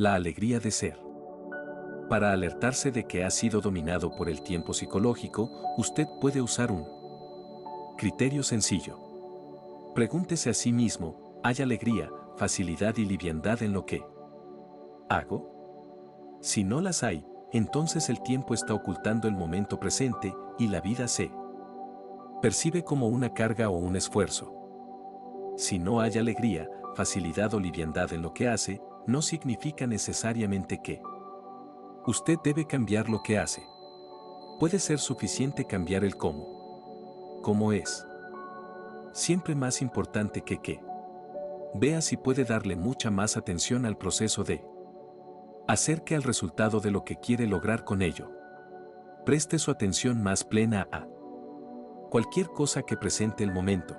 La alegría de ser. Para alertarse de que ha sido dominado por el tiempo psicológico, usted puede usar un criterio sencillo. Pregúntese a sí mismo, ¿hay alegría, facilidad y liviandad en lo que hago? Si no las hay, entonces el tiempo está ocultando el momento presente y la vida se percibe como una carga o un esfuerzo. Si no hay alegría, facilidad o liviandad en lo que hace, no significa necesariamente que usted debe cambiar lo que hace. Puede ser suficiente cambiar el cómo. ¿Cómo es? Siempre más importante que qué. Vea si puede darle mucha más atención al proceso de hacer que al resultado de lo que quiere lograr con ello. Preste su atención más plena a cualquier cosa que presente el momento.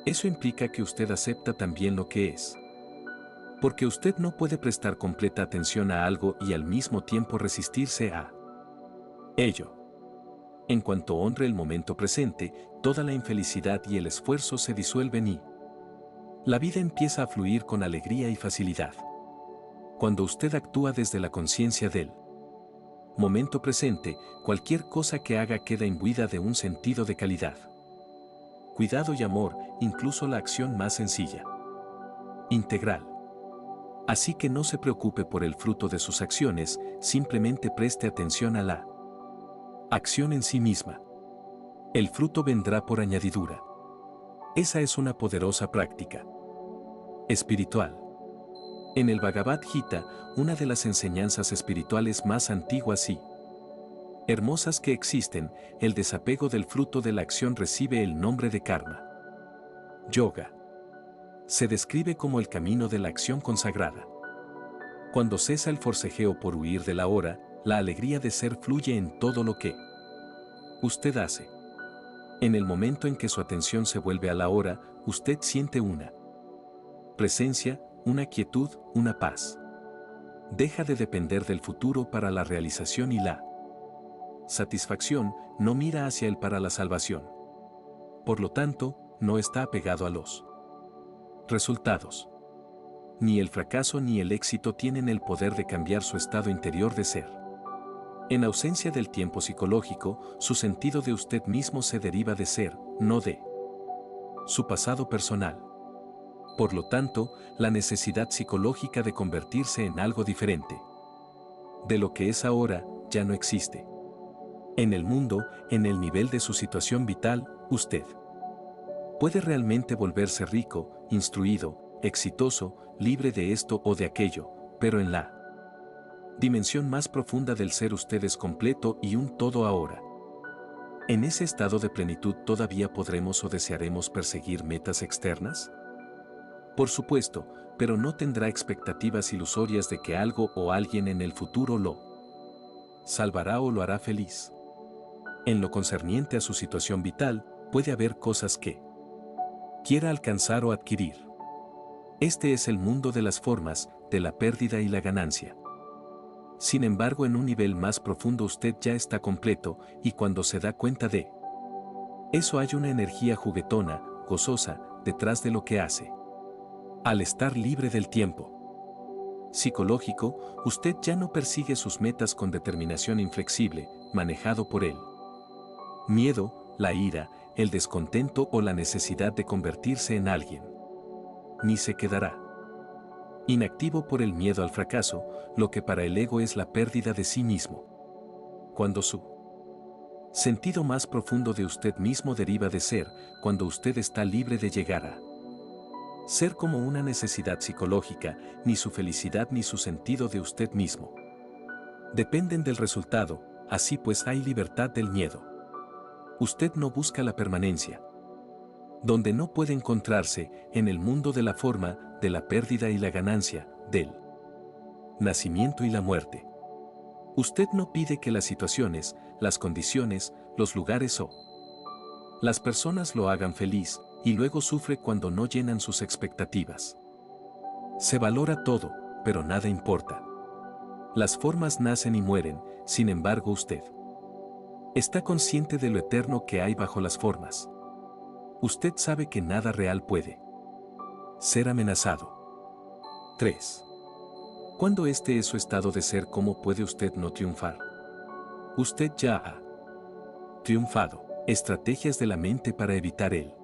Eso implica que usted acepta también lo que es. Porque usted no puede prestar completa atención a algo y al mismo tiempo resistirse a ello. En cuanto honre el momento presente, toda la infelicidad y el esfuerzo se disuelven y la vida empieza a fluir con alegría y facilidad. Cuando usted actúa desde la conciencia del momento presente, cualquier cosa que haga queda imbuida de un sentido de calidad, cuidado y amor, incluso la acción más sencilla, integral. Así que no se preocupe por el fruto de sus acciones, simplemente preste atención a la acción en sí misma. El fruto vendrá por añadidura. Esa es una poderosa práctica espiritual. En el Bhagavad Gita, una de las enseñanzas espirituales más antiguas y hermosas que existen, el desapego del fruto de la acción recibe el nombre de karma. Yoga. Se describe como el camino de la acción consagrada. Cuando cesa el forcejeo por huir de la hora, la alegría de ser fluye en todo lo que usted hace. En el momento en que su atención se vuelve a la hora, usted siente una presencia, una quietud, una paz. Deja de depender del futuro para la realización y la satisfacción, no mira hacia él para la salvación. Por lo tanto, no está apegado a los resultados. Ni el fracaso ni el éxito tienen el poder de cambiar su estado interior de ser. En ausencia del tiempo psicológico, su sentido de usted mismo se deriva de ser, no de su pasado personal. Por lo tanto, la necesidad psicológica de convertirse en algo diferente de lo que es ahora, ya no existe. En el mundo, en el nivel de su situación vital, usted puede realmente volverse rico, instruido, exitoso, libre de esto o de aquello, pero en la dimensión más profunda del ser usted es completo y un todo ahora. ¿En ese estado de plenitud todavía podremos o desearemos perseguir metas externas? Por supuesto, pero no tendrá expectativas ilusorias de que algo o alguien en el futuro lo salvará o lo hará feliz. En lo concerniente a su situación vital, puede haber cosas que quiera alcanzar o adquirir. Este es el mundo de las formas, de la pérdida y la ganancia. Sin embargo, en un nivel más profundo usted ya está completo, y cuando se da cuenta de eso hay una energía juguetona, gozosa, detrás de lo que hace. Al estar libre del tiempo psicológico, usted ya no persigue sus metas con determinación inflexible, manejado por el miedo, la ira, el descontento o la necesidad de convertirse en alguien. Ni se quedará inactivo por el miedo al fracaso, lo que para el ego es la pérdida de sí mismo. Cuando su sentido más profundo de usted mismo deriva de ser, cuando usted está libre de llegar a ser como una necesidad psicológica, ni su felicidad ni su sentido de usted mismo dependen del resultado, así pues hay libertad del miedo. Usted no busca la permanencia. Donde no puede encontrarse, en el mundo de la forma, de la pérdida y la ganancia, del nacimiento y la muerte. Usted no pide que las situaciones, las condiciones, los lugares o las personas lo hagan feliz, y luego sufre cuando no llenan sus expectativas. Se valora todo, pero nada importa. Las formas nacen y mueren, sin embargo usted está consciente de lo eterno que hay bajo las formas. Usted sabe que nada real puede ser amenazado. 3. Cuando este es su estado de ser, ¿cómo puede usted no triunfar? Usted ya ha triunfado. Estrategias de la mente para evitar el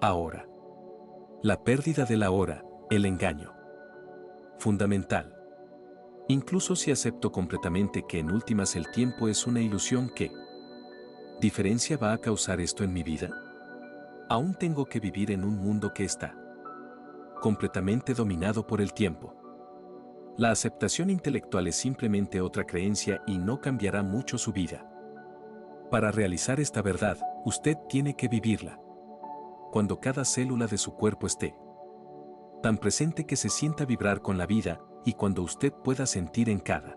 ahora. La pérdida del ahora, el engaño. Fundamental. Incluso si acepto completamente que en últimas el tiempo es una ilusión, ¿qué diferencia va a causar esto en mi vida? Aún tengo que vivir en un mundo que está completamente dominado por el tiempo. La aceptación intelectual es simplemente otra creencia y no cambiará mucho su vida. Para realizar esta verdad, usted tiene que vivirla. Cuando cada célula de su cuerpo esté tan presente que se sienta vibrar con la vida, y cuando usted pueda sentir en cada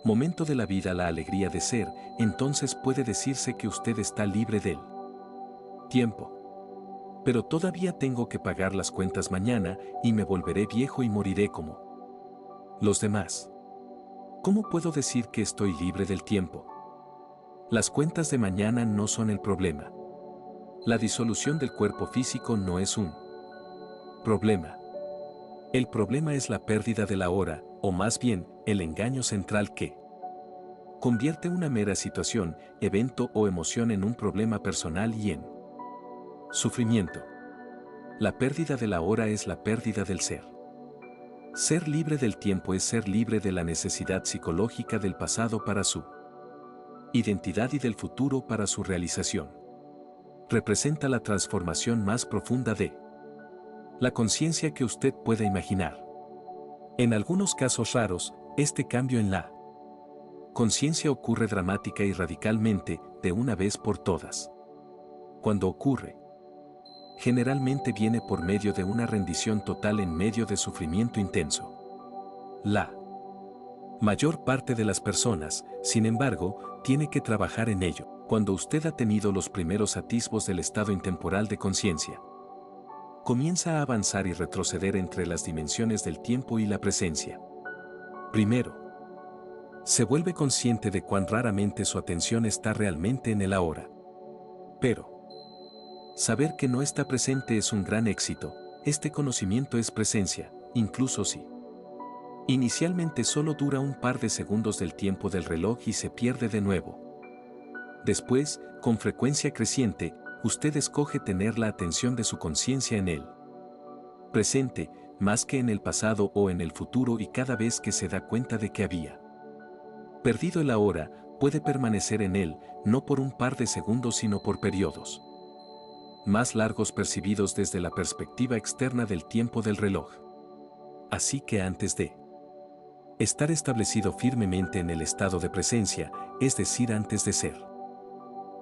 momento de la vida la alegría de ser, entonces puede decirse que usted está libre del tiempo. Pero todavía tengo que pagar las cuentas mañana y me volveré viejo y moriré como los demás. ¿Cómo puedo decir que estoy libre del tiempo? Las cuentas de mañana no son el problema. La disolución del cuerpo físico no es un problema. El problema es la pérdida de la hora, o más bien, el engaño central que convierte una mera situación, evento o emoción en un problema personal y en sufrimiento. La pérdida de la hora es la pérdida del ser. Ser libre del tiempo es ser libre de la necesidad psicológica del pasado para su identidad y del futuro para su realización. Representa la transformación más profunda de la conciencia que usted pueda imaginar. En algunos casos raros, este cambio en la conciencia ocurre dramática y radicalmente, de una vez por todas. Cuando ocurre, generalmente viene por medio de una rendición total en medio de sufrimiento intenso. La mayor parte de las personas, sin embargo, tiene que trabajar en ello. Cuando usted ha tenido los primeros atisbos del estado intemporal de conciencia, comienza a avanzar y retroceder entre las dimensiones del tiempo y la presencia. Primero, se vuelve consciente de cuán raramente su atención está realmente en el ahora. Pero saber que no está presente es un gran éxito. Este conocimiento es presencia, incluso si inicialmente solo dura un par de segundos del tiempo del reloj y se pierde de nuevo. Después, con frecuencia creciente, usted escoge tener la atención de su conciencia en el presente, más que en el pasado o en el futuro, y cada vez que se da cuenta de que había perdido el ahora, puede permanecer en él, no por un par de segundos sino por periodos más largos percibidos desde la perspectiva externa del tiempo del reloj. Así que antes de estar establecido firmemente en el estado de presencia, es decir, antes de ser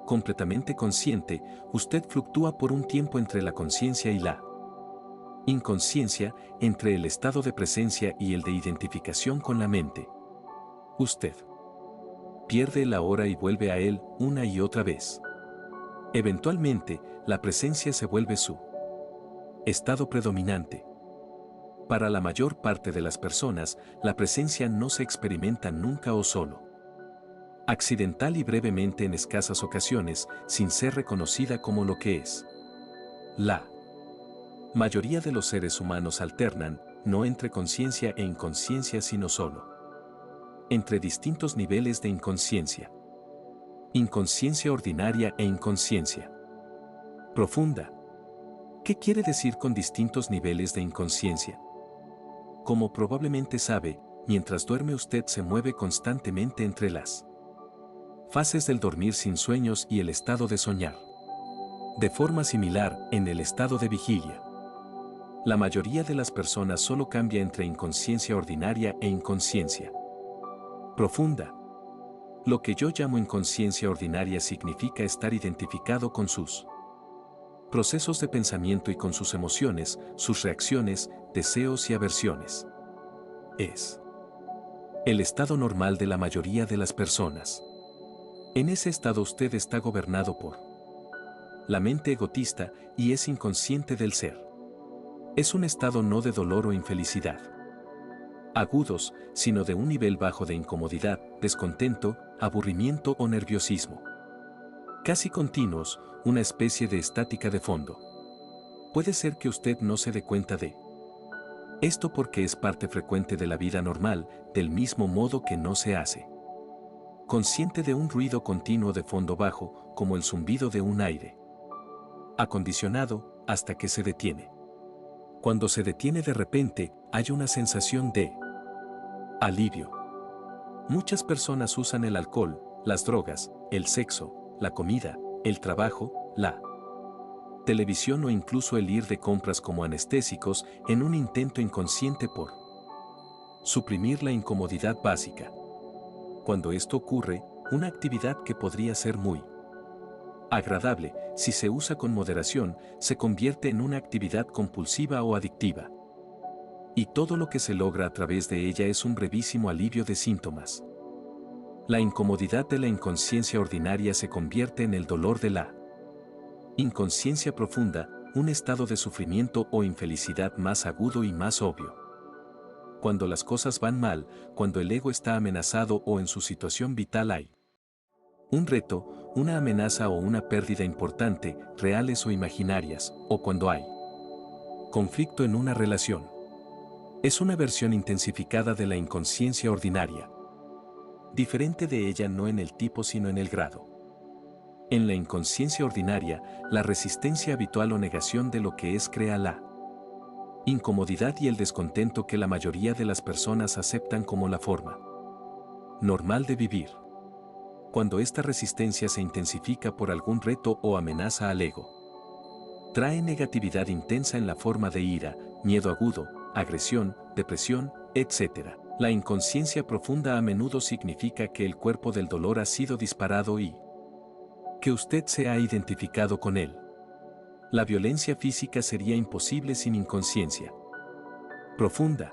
completamente consciente, usted fluctúa por un tiempo entre la conciencia y la inconsciencia, entre el estado de presencia y el de identificación con la mente. Usted pierde el ahora y vuelve a él una y otra vez. Eventualmente, la presencia se vuelve su estado predominante. Para la mayor parte de las personas, la presencia no se experimenta nunca o solo accidental y brevemente en escasas ocasiones, sin ser reconocida como lo que es. La mayoría de los seres humanos alternan, no entre conciencia e inconsciencia sino solo entre distintos niveles de inconsciencia. Inconsciencia ordinaria e inconsciencia profunda. ¿Qué quiere decir con distintos niveles de inconsciencia? Como probablemente sabe, mientras duerme usted se mueve constantemente entre las fases del dormir sin sueños y el estado de soñar. De forma similar, en el estado de vigilia, la mayoría de las personas solo cambia entre inconsciencia ordinaria e inconsciencia profunda. Lo que yo llamo inconsciencia ordinaria significa estar identificado con sus procesos de pensamiento y con sus emociones, sus reacciones, deseos y aversiones. Es el estado normal de la mayoría de las personas. En ese estado usted está gobernado por la mente egotista y es inconsciente del ser. Es un estado no de dolor o infelicidad agudos, sino de un nivel bajo de incomodidad, descontento, aburrimiento o nerviosismo. Casi continuos, una especie de estática de fondo. Puede ser que usted no se dé cuenta de Esto porque es parte frecuente de la vida normal, del mismo modo que no se hace consciente de un ruido continuo de fondo bajo, como el zumbido de un aire acondicionado, hasta que se detiene. Cuando se detiene de repente, hay una sensación de alivio. Muchas personas usan el alcohol, las drogas, el sexo, la comida, el trabajo, la televisión o incluso el ir de compras como anestésicos en un intento inconsciente por suprimir la incomodidad básica. Cuando esto ocurre, una actividad que podría ser muy agradable, si se usa con moderación, se convierte en una actividad compulsiva o adictiva. Y todo lo que se logra a través de ella es un brevísimo alivio de síntomas. La incomodidad de la inconsciencia ordinaria se convierte en el dolor de la inconsciencia profunda, un estado de sufrimiento o infelicidad más agudo y más obvio. Cuando las cosas van mal, cuando el ego está amenazado o en su situación vital hay un reto, una amenaza o una pérdida importante, reales o imaginarias, o cuando hay conflicto en una relación. Es una versión intensificada de la inconsciencia ordinaria. Diferente de ella no en el tipo sino en el grado. En la inconsciencia ordinaria, la resistencia habitual o negación de lo que es crea la incomodidad y el descontento que la mayoría de las personas aceptan como la forma normal de vivir. Cuando esta resistencia se intensifica por algún reto o amenaza al ego, trae negatividad intensa en la forma de ira, miedo agudo, agresión, depresión, etc. La inconsciencia profunda a menudo significa que el cuerpo del dolor ha sido disparado y que usted se ha identificado con él. La violencia física sería imposible sin inconsciencia profunda.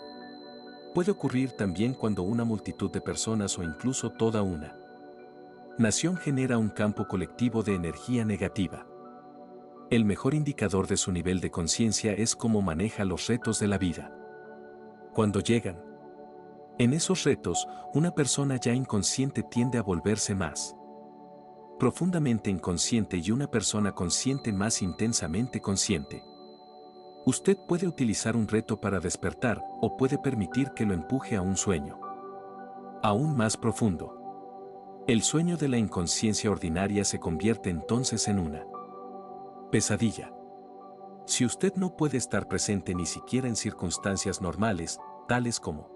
Puede ocurrir también cuando una multitud de personas o incluso toda una nación genera un campo colectivo de energía negativa. El mejor indicador de su nivel de conciencia es cómo maneja los retos de la vida. Cuando llegan en esos retos, una persona ya inconsciente tiende a volverse más profundamente inconsciente y una persona consciente más intensamente consciente. Usted puede utilizar un reto para despertar o puede permitir que lo empuje a un sueño aún más profundo. El sueño de la inconsciencia ordinaria se convierte entonces en una pesadilla. Si usted no puede estar presente ni siquiera en circunstancias normales, tales como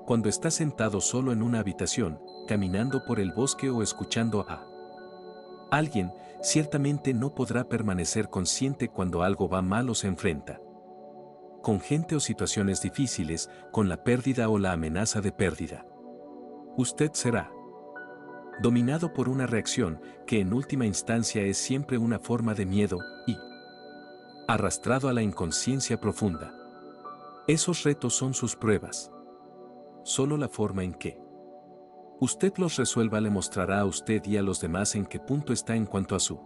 cuando está sentado solo en una habitación, caminando por el bosque o escuchando a alguien, ciertamente no podrá permanecer consciente cuando algo va mal o se enfrenta con gente o situaciones difíciles, con la pérdida o la amenaza de pérdida. Usted será dominado por una reacción que en última instancia es siempre una forma de miedo y arrastrado a la inconsciencia profunda. Esos retos son sus pruebas. Solo la forma en que usted los resuelva le mostrará a usted y a los demás en qué punto está en cuanto a su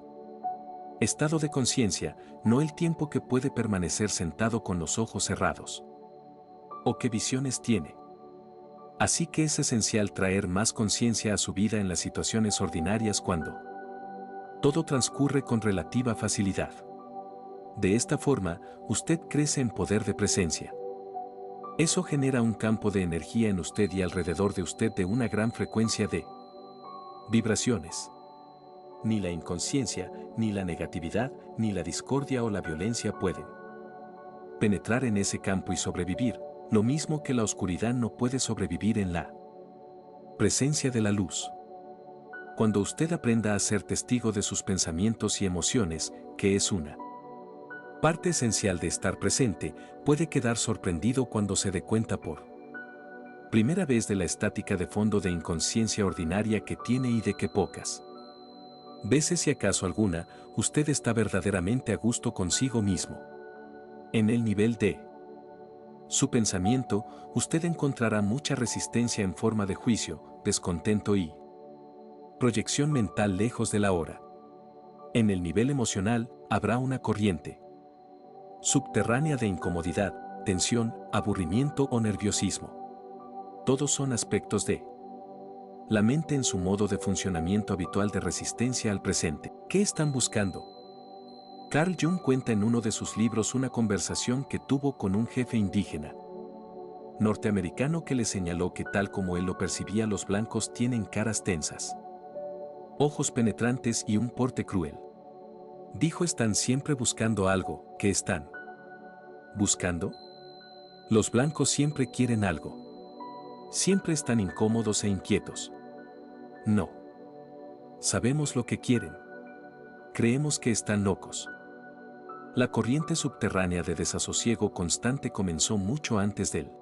estado de conciencia, no el tiempo que puede permanecer sentado con los ojos cerrados. O qué visiones tiene. Así que es esencial traer más conciencia a su vida en las situaciones ordinarias cuando todo transcurre con relativa facilidad. De esta forma, usted crece en poder de presencia. Eso genera un campo de energía en usted y alrededor de usted de una gran frecuencia de vibraciones. Ni la inconsciencia, ni la negatividad, ni la discordia o la violencia pueden penetrar en ese campo y sobrevivir, lo mismo que la oscuridad no puede sobrevivir en la presencia de la luz. Cuando usted aprenda a ser testigo de sus pensamientos y emociones, que es una parte esencial de estar presente, puede quedar sorprendido cuando se dé cuenta por primera vez de la estática de fondo de inconsciencia ordinaria que tiene y de que pocas veces si acaso alguna, usted está verdaderamente a gusto consigo mismo. En el nivel de su pensamiento, usted encontrará mucha resistencia en forma de juicio, descontento y proyección mental lejos de la hora. En el nivel emocional, habrá una corriente subterránea de incomodidad, tensión, aburrimiento o nerviosismo. Todos son aspectos de la mente en su modo de funcionamiento habitual de resistencia al presente. ¿Qué están buscando? Carl Jung cuenta en uno de sus libros una conversación que tuvo con un jefe indígena norteamericano que le señaló que tal como él lo percibía, los blancos tienen caras tensas, ojos penetrantes y un porte cruel. Dijo: están siempre buscando algo. ¿Qué están buscando? Los blancos siempre quieren algo. Siempre están incómodos e inquietos. No sabemos lo que quieren. Creemos que están locos. La corriente subterránea de desasosiego constante comenzó mucho antes del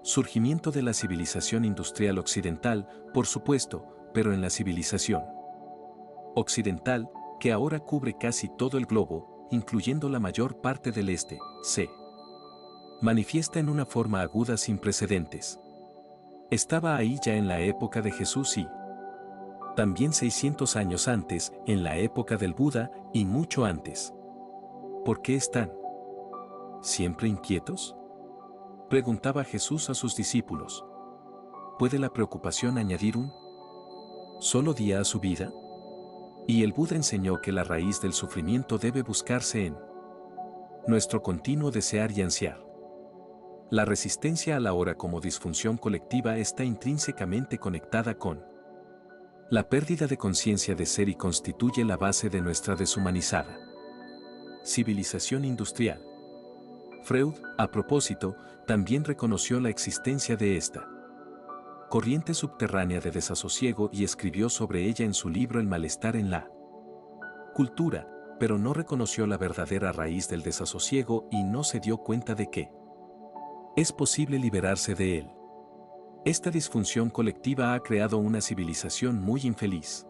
surgimiento de la civilización industrial occidental, por supuesto, pero en la civilización occidental, que ahora cubre casi todo el globo, incluyendo la mayor parte del este, se manifiesta en una forma aguda sin precedentes. Estaba ahí ya en la época de Jesús y también 600 años antes, en la época del Buda, y mucho antes. ¿Por qué están siempre inquietos?, preguntaba Jesús a sus discípulos. ¿Puede la preocupación añadir un solo día a su vida? Y el Buda enseñó que la raíz del sufrimiento debe buscarse en nuestro continuo desear y ansiar. La resistencia a la hora como disfunción colectiva está intrínsecamente conectada con la pérdida de conciencia de ser y constituye la base de nuestra deshumanizada civilización industrial. Freud, a propósito, también reconoció la existencia de esta corriente subterránea de desasosiego y escribió sobre ella en su libro El malestar en la cultura, pero no reconoció la verdadera raíz del desasosiego y no se dio cuenta de que es posible liberarse de él. Esta disfunción colectiva ha creado una civilización muy infeliz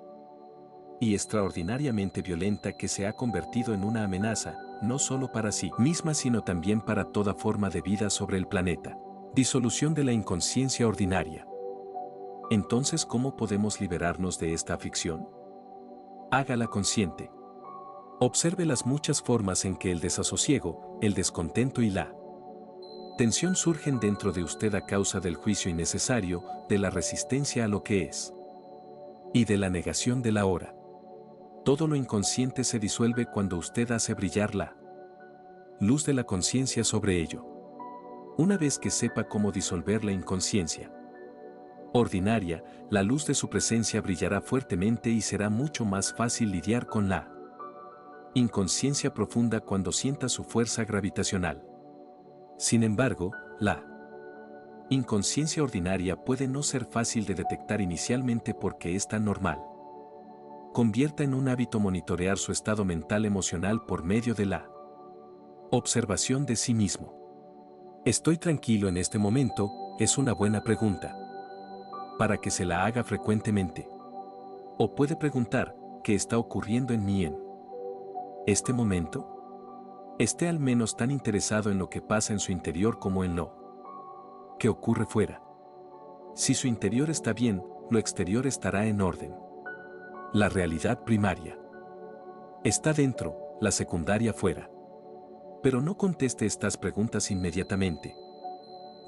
y extraordinariamente violenta que se ha convertido en una amenaza, no solo para sí misma sino también para toda forma de vida sobre el planeta. Disolución de la inconsciencia ordinaria. Entonces, ¿cómo podemos liberarnos de esta aflicción? Hágala consciente. Observe las muchas formas en que el desasosiego, el descontento y la tensión surgen dentro de usted a causa del juicio innecesario, de la resistencia a lo que es y de la negación de la hora. Todo lo inconsciente se disuelve cuando usted hace brillar la luz de la conciencia sobre ello. Una vez que sepa cómo disolver la inconsciencia ordinaria, la luz de su presencia brillará fuertemente y será mucho más fácil lidiar con la inconsciencia profunda cuando sienta su fuerza gravitacional. Sin embargo, la inconsciencia ordinaria puede no ser fácil de detectar inicialmente porque es tan normal. Convierta en un hábito monitorear su estado mental emocional por medio de la observación de sí mismo. ¿Estoy tranquilo en este momento? Es una buena pregunta para que se la haga frecuentemente. O puede preguntar: ¿qué está ocurriendo en mí en este momento? Esté al menos tan interesado en lo que pasa en su interior como en lo que ocurre fuera. Si su interior está bien, lo exterior estará en orden. La realidad primaria está dentro, la secundaria fuera. Pero no conteste estas preguntas inmediatamente.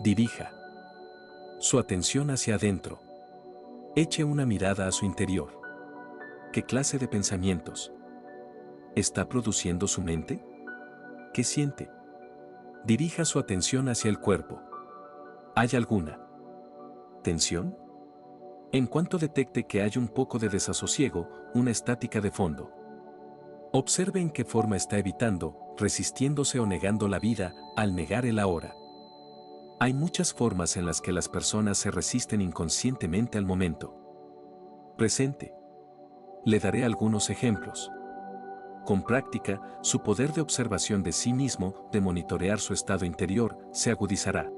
Dirija su atención hacia adentro. Eche una mirada a su interior. ¿Qué clase de pensamientos está produciendo su mente? ¿Qué siente? Dirija su atención hacia el cuerpo. ¿Hay alguna tensión? En cuanto detecte que hay un poco de desasosiego, una estática de fondo, observe en qué forma está evitando, resistiéndose o negando la vida, al negar el ahora. Hay muchas formas en las que las personas se resisten inconscientemente al momento presente. Le daré algunos ejemplos. Con práctica, su poder de observación de sí mismo, de monitorear su estado interior, se agudizará.